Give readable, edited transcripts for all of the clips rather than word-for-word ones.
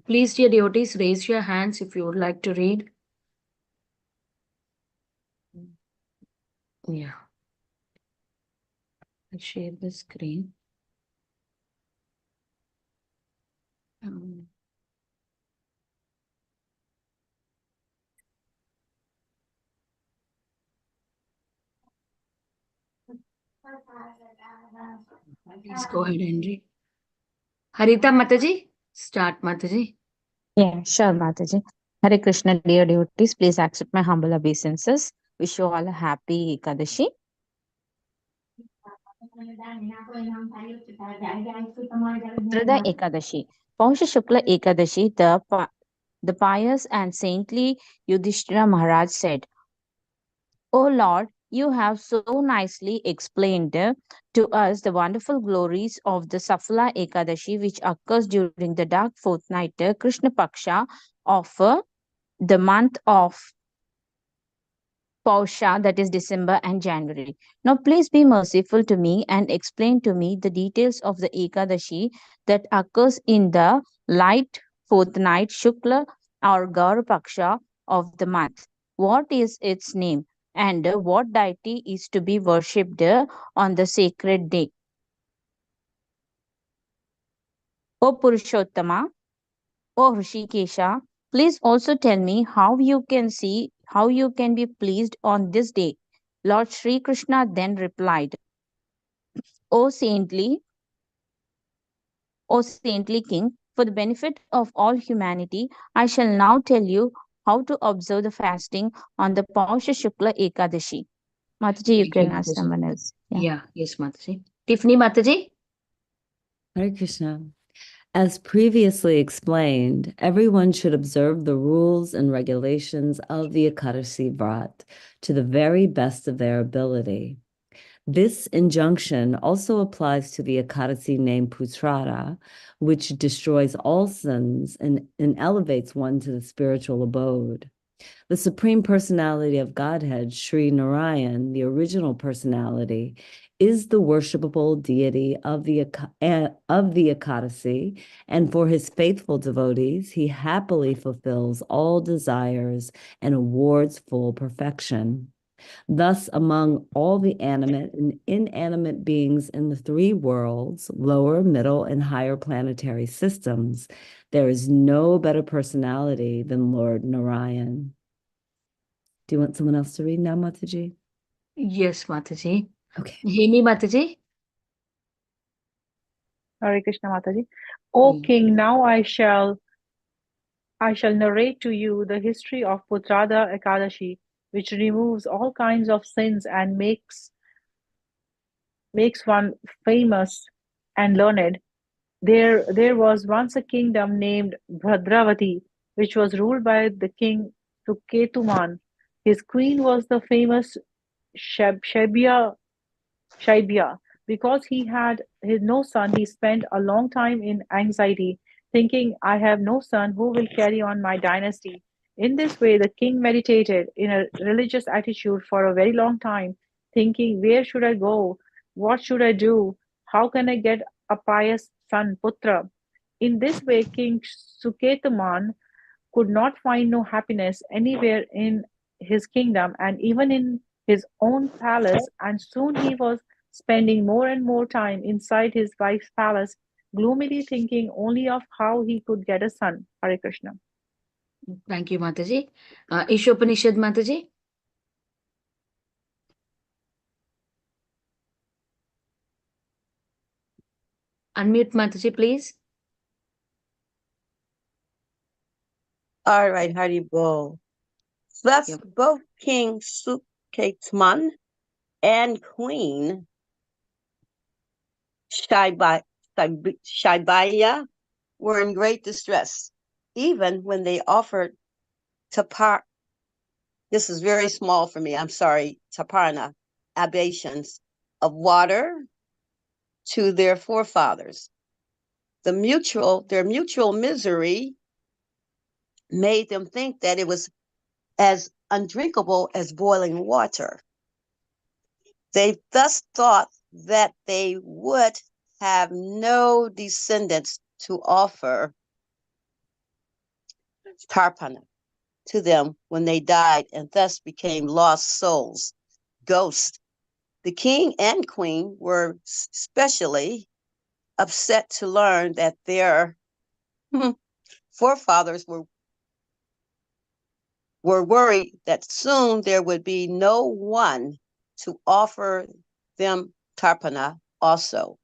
Please, dear devotees, raise your hands if you would like to read. Yeah. I'll share the screen. Please go ahead and read. Harita Mataji, start Mataji. Yeah, sure, Mataji. Hare Krishna, dear devotees, please accept my humble obeisances. Wish you all a happy Ekadashi. Putrada Ekadasi. Pausha Shukla Ekadashi, the pious and saintly Yudhishthira Maharaj said, O Lord, you have so nicely explained to us the wonderful glories of the Safala Ekadashi, which occurs during the dark fortnight, Krishna Paksha of the month of Pausha, that is December and January. Now, please be merciful to me and explain to me the details of the Ekadashi that occurs in the light fortnight Shukla or Gaur Paksha of the month. What is its name and what deity is to be worshipped on the sacred day? O Purushottama, O Hrishikesha, please also tell me how you can be pleased on this day. Lord Sri Krishna then replied, O saintly, O saintly king, for the benefit of all humanity, I shall now tell you how to observe the fasting on the Pausha Shukla Ekadashi. Mataji, you Thank you, can ask Mataji. someone else. Yeah. Yes, Mataji. Tiffany Mataji. Hare Krishna. As previously explained, everyone should observe the rules and regulations of the Ekadasi Vrat to the very best of their ability. This injunction also applies to the Ekadasi named Putrada, which destroys all sins and elevates one to the spiritual abode. The Supreme Personality of Godhead, Sri Narayan, the original personality, is the worshipable deity of the Ekadasi, and for his faithful devotees, he happily fulfills all desires and awards full perfection. Thus, among all the animate and inanimate beings in the three worlds, lower, middle, and higher planetary systems, there is no better personality than Lord Narayan. Do you want someone else to read now, Mataji? Yes, Mataji. Okay. Hemi Mataji. Hare Krishna Mataji. O King, now I shall narrate to you the history of Putrada Ekadasi, which removes all kinds of sins and makes one famous and learned. There was once a kingdom named Bhadravati, which was ruled by the king Suketuman. His queen was the famous Shaibya. Because he had no son, he spent a long time in anxiety, thinking, I have no son who will carry on my dynasty. In this way, the king meditated in a religious attitude for a very long time, thinking, where should I go? What should I do? How can I get a pious son, Putra? In this way, King Suketaman could not find no happiness anywhere in his kingdom and even in his own palace, and soon he was spending more and more time inside his wife's palace, gloomily thinking only of how he could get a son. Hare Krishna. Thank you, Mataji. Ishopanishad Mataji. Unmute Mataji, please. All right, Haribol. Thus, both King Suketman and Queen Shaibaya were in great distress, even when they offered tapar. This is very small for me. I'm sorry, taparna, obeisance of water to their forefathers. Their mutual misery made them think that it was as undrinkable as boiling water. They thus thought that they would have no descendants to offer tarpana to them when they died, and thus became lost souls, ghosts. The king and queen were especially upset to learn that their forefathers were worried that soon there would be no one to offer them tarpana also.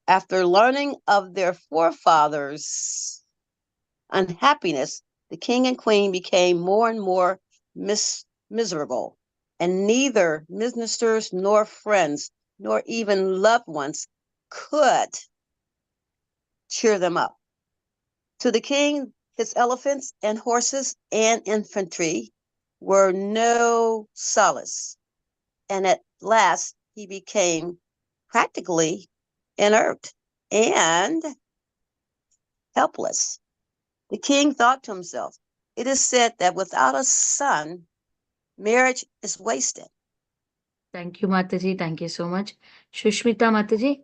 After learning of their forefathers' unhappiness, the king and queen became more and more miserable, and neither ministers nor friends nor even loved ones could cheer them up. To the king, his elephants and horses and infantry were no solace, and at last he became practically inert and helpless. The king thought to himself, "It is said that without a son, marriage is wasted." Thank you, Mataji. Thank you so much. Shushmita Mataji.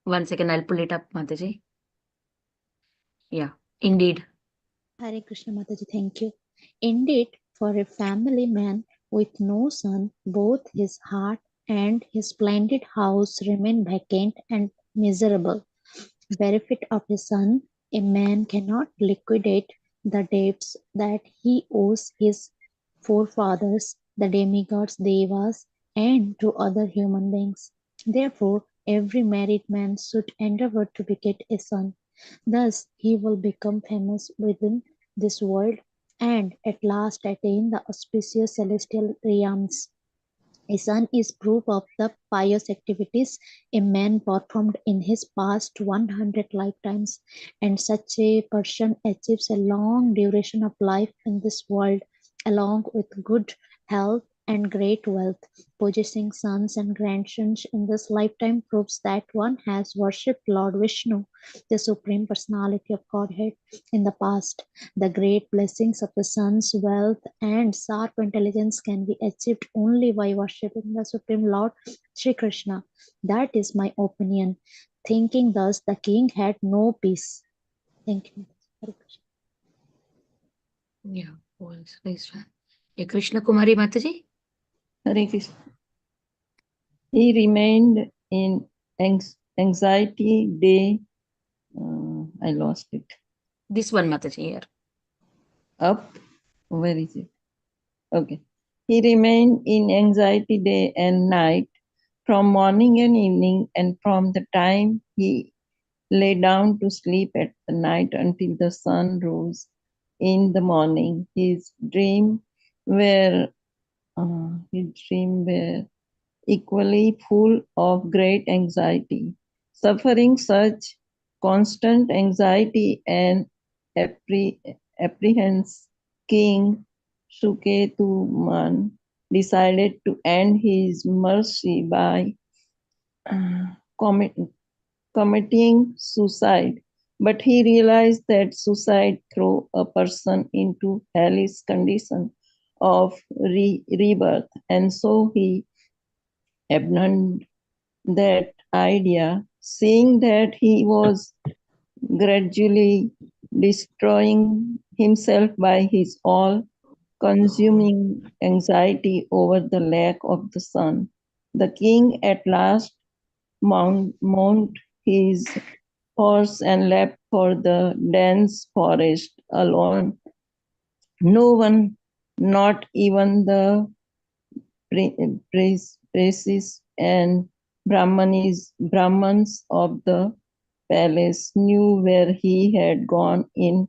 1 second, I'll pull it up, Mataji. Yeah, indeed. Hare Krishna Mataji, thank you. Indeed, for a family man with no son, both his heart and his splendid house remain vacant and miserable. Benefit of a son, a man cannot liquidate the debts that he owes his forefathers, the demigods, devas, and to other human beings. Therefore, every married man should endeavor to beget a son. Thus he will become famous within this world and at last attain the auspicious celestial realms. A son is proof of the pious activities a man performed in his past 100 lifetimes, and such a person achieves a long duration of life in this world, along with good health and great wealth. Possessing sons and grandsons in this lifetime proves that one has worshipped Lord Vishnu, the Supreme Personality of Godhead, in the past. The great blessings of the sun's wealth and sharp intelligence can be achieved only by worshipping the Supreme Lord Sri Krishna. That is my opinion. Thinking thus, the king had no peace. Thank you. Hare Krishna. Yeah, voice raised hand. Yeah, Krishna Kumari Mataji. Hare Krishna. He remained in anxiety day. I lost it. This one, Mataji, here. Up. Where is it? Okay. He remained in anxiety day and night, from morning and evening, and from the time he lay down to sleep at the night until the sun rose in the morning. His dream were equally full of great anxiety. Suffering such constant anxiety and apprehension, King Suketuman decided to end his mercy by committing suicide. But he realized that suicide throws a person into hellish condition of rebirth, and so he abandoned that idea, seeing that he was gradually destroying himself by his all-consuming anxiety over the lack of the sun. The king at last mounted his horse and left for the dense forest alone. No one, not even the priests and Brahmans of the palace, knew where he had gone in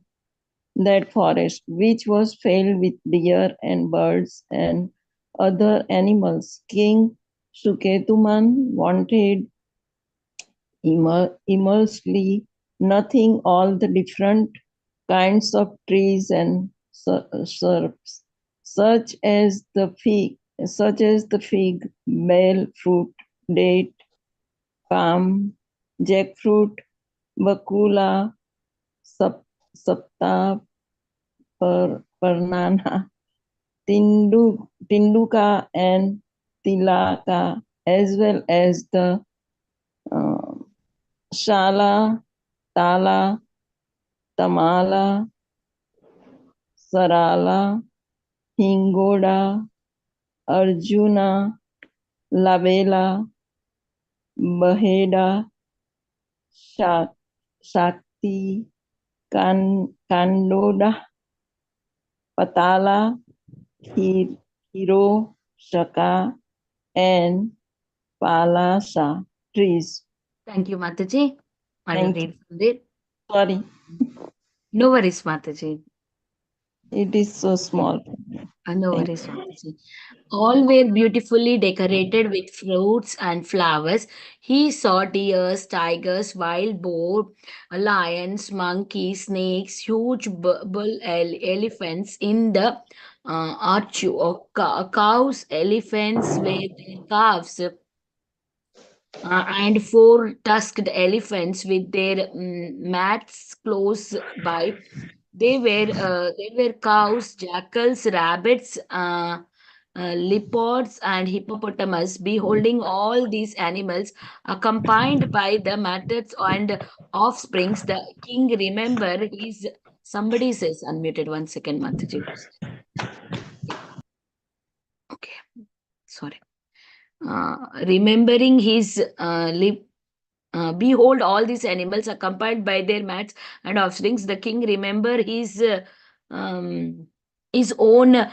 that forest, which was filled with deer and birds and other animals. King Suketuman wanted immensely nothing all the different kinds of trees and shrubs, such as the fig, bale fruit, date, palm, jackfruit, bakula, sapta, parnana, tinduka, and tilaka, as well as the Shala, Tala, Tamala, Sarala, Hingoda, Arjuna, Lavela, Baheda, Shakti, Kandoda, Patala, Hiro, Shaka, and Palasa trees. Thank you, Mataji. I will Thank you. read from there. Sorry, No worries, Mataji. it is so small. No Thank worries, Mataji. All were beautifully decorated with fruits and flowers. He saw deers, tigers, wild boar, lions, monkeys, snakes, huge elephants in the archu of cows, elephants with their calves, and four tusked elephants with their mats close by. They were cows, jackals, rabbits, leopards, and hippopotamus. Beholding all these animals, accompanied by the matters and offsprings, the king remember his. Somebody says unmuted. 1 second, Mataji. Okay, sorry. Remembering his behold, all these animals accompanied by their mats and offsprings. The king remember um, his own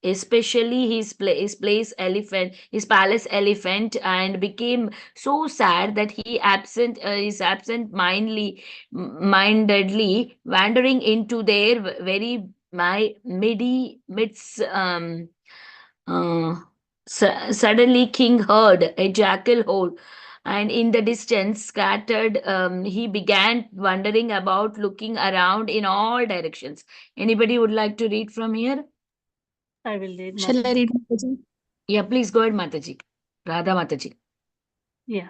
especially his place elephant, his palace elephant, and became so sad that he is absent mindedly wandering into their very my midi midst. Suddenly, King heard a jackal howl, and in the distance, scattered, he began wandering about, looking around in all directions. Anybody would like to read from here? I will read. Shall I Mataji. read, Mataji? Yeah, please go ahead, Mataji. Radha Mataji. Yeah.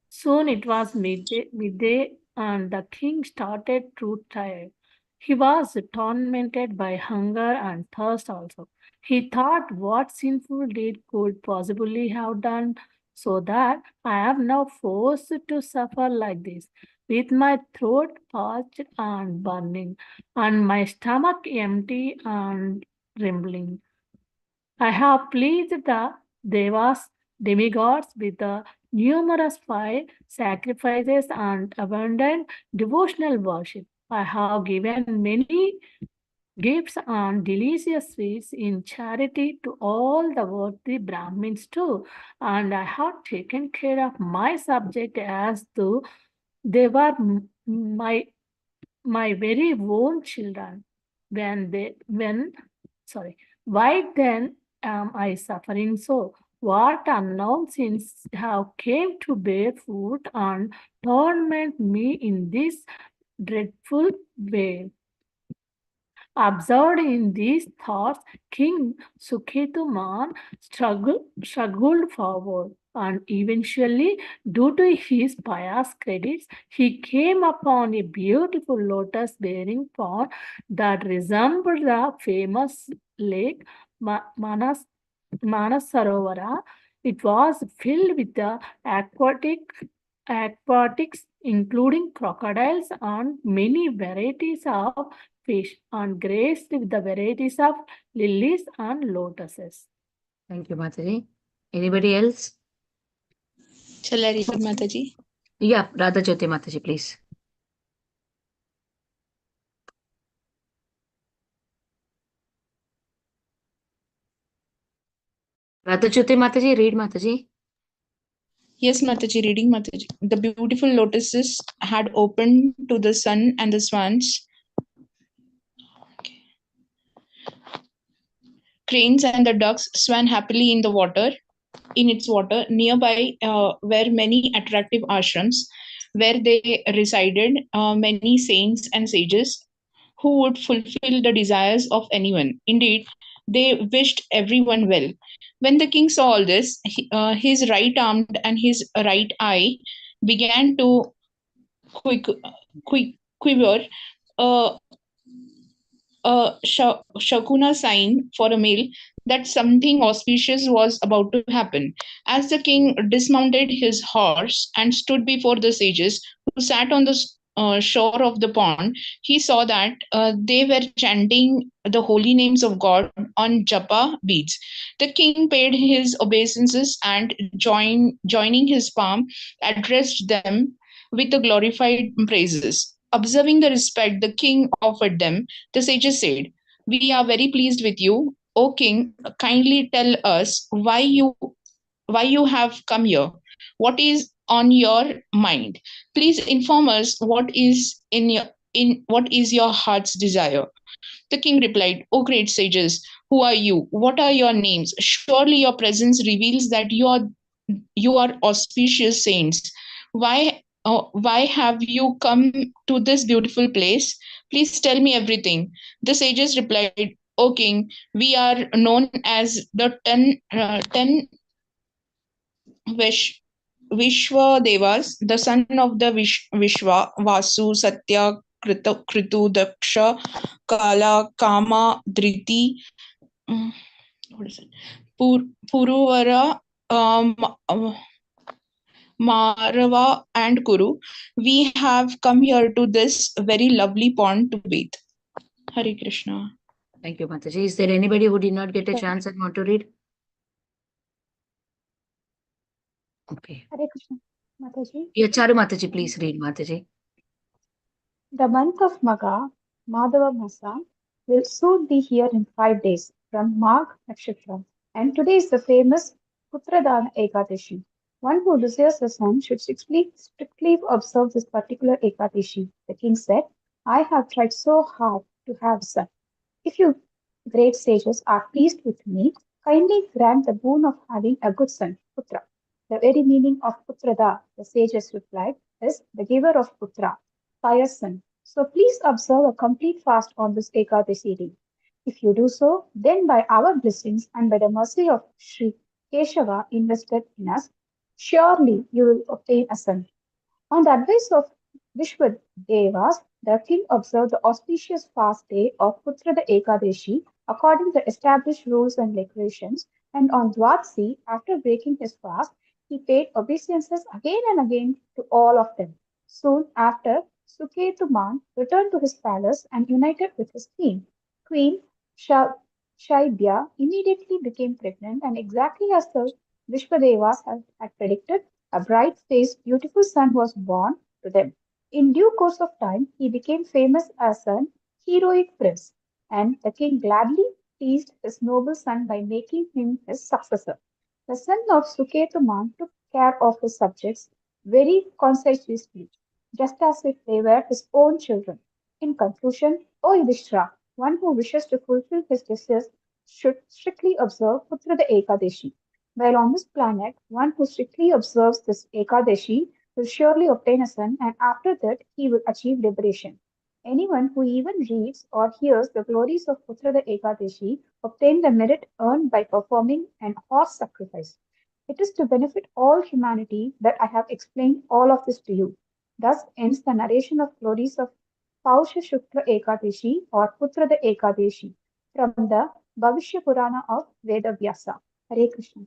Soon it was midday, and the king started to tire. He was tormented by hunger and thirst also. He thought, what sinful deed could possibly have done so that I am now forced to suffer like this, with my throat parched and burning, and my stomach empty and trembling. I have pleased the devas, demigods with the numerous fire, sacrifices, and abundant devotional worship. I have given many gifts and delicious sweets in charity to all the worthy Brahmins too, and I have taken care of my subject as though they were my very own children. When sorry, why then am I suffering so? What unknown sins have came to bear fruit and torment me in this dreadful way? Absorbed in these thoughts, King Suketuman struggled forward, and eventually, due to his pious credits, he came upon a beautiful lotus-bearing pond that resembled the famous lake Manasarovara. It was filled with the aquatics, including crocodiles and many varieties of fish, and graced with the varieties of lilies and lotuses. Thank you, Mataji. Anybody else? Shall I read, Mataji? Yeah, Radha Jyoti Mataji, please. Radha Jyoti Mataji, read Mataji. Yes, Mataji, reading Mataji. The beautiful lotuses had opened to the sun, and the swans, cranes, and the ducks swam happily in the water. In its water, nearby were many attractive ashrams where they resided many saints and sages who would fulfill the desires of anyone. Indeed, they wished everyone well. When the king saw all this, his right arm and his right eye began to quiver. Uh, a Shakuna sign for a meal that something auspicious was about to happen. As the king dismounted his horse and stood before the sages who sat on the shore of the pond, he saw that they were chanting the holy names of God on japa beads. The king paid his obeisances and joining his palm, addressed them with the glorified praises. Observing the respect the king offered them, the sages said, "We are very pleased with you, O king. Kindly tell us why you have come here. What is on your mind? Please inform us what is your heart's desire." The king replied, "O great sages, who are you? What are your names? Surely your presence reveals that you are auspicious saints. Why have you come to this beautiful place? Please tell me everything." The sages replied, "O king, we are known as the ten Vish, Vishwa the son of the Vishwa, Vasu, Satya, Kritu, Daksha, Kala, Kama, Driti, mm, what is it? Puruvara, Marava, and Kuru. We have come here to this very lovely pond to bathe. Hare Krishna. Thank you, Mataji. Is there anybody who did not get a chance and want to read? Okay. Hare Krishna. Mataji. Yeah, Charu Mataji, please read, Mataji. The month of Magha, Madhava Masa, will soon be here in 5 days from Magh Nakshatra. And today is the famous Putrada Ekadasi. One who desires the sun should strictly observe this particular Ekadashi. The king said, "I have tried so hard to have a son. If you great sages are pleased with me, kindly grant the boon of having a good son, Putra." The very meaning of Putrada, the sages replied, is the giver of Putra, pious son. So please observe a complete fast on this Ekadasi day. If you do so, then by our blessings and by the mercy of Sri Keshava invested in us, surely you will obtain a son. On the advice of Vishwadevas, the king observed the auspicious fast day of Putrada Ekadashi according to the established rules and regulations, and on Dwadasi, after breaking his fast, he paid obeisances again and again to all of them. Soon after, Suketuman returned to his palace and united with his queen. Queen Shaibya immediately became pregnant, and exactly as the Vishwadevas had predicted, a bright-faced, beautiful son was born to them. In due course of time, he became famous as an heroic prince, and the king gladly pleased his noble son by making him his successor. The son of Suketuman took care of his subjects very conscientiously, just as if they were his own children. In conclusion, O Yudhishthira, one who wishes to fulfill his desires should strictly observe Putrada Ekadashi. While on this planet, one who strictly observes this Ekadashi will surely obtain a son, and after that he will achieve liberation. Anyone who even reads or hears the glories of Putrada Ekadashi obtain the merit earned by performing an horse sacrifice. It is to benefit all humanity that I have explained all of this to you. Thus ends the narration of glories of Pausha Shukla Ekadashi or Putrada Ekadashi from the Bhavishya Purana of Veda Vyasa. Hare Krishna.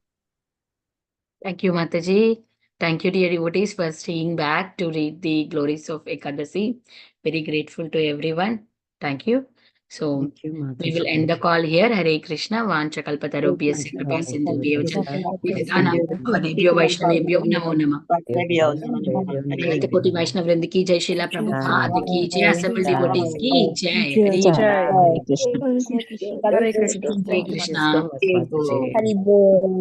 Thank you, Mataji. Thank you, dear devotees, for staying back to read the glories of Ekadasi. Very grateful to everyone. Thank you. So Thank you, we will Mataji. end the call here. Hare Krishna. Vanchakalpatarubhyasya kripa sindhubhyo Patitanam Pavanebhyo Vaishnavebhyo Namo Namah. Ananta Koti Vaishnav Vrinda ki Jai, Srila Prabhupada ki Jai, assembled devotees ki Jai. Hare Jai. Jai. Krishna. Hare Hare Krishna. Krishna. Thank you so much, Mataji. Haribol.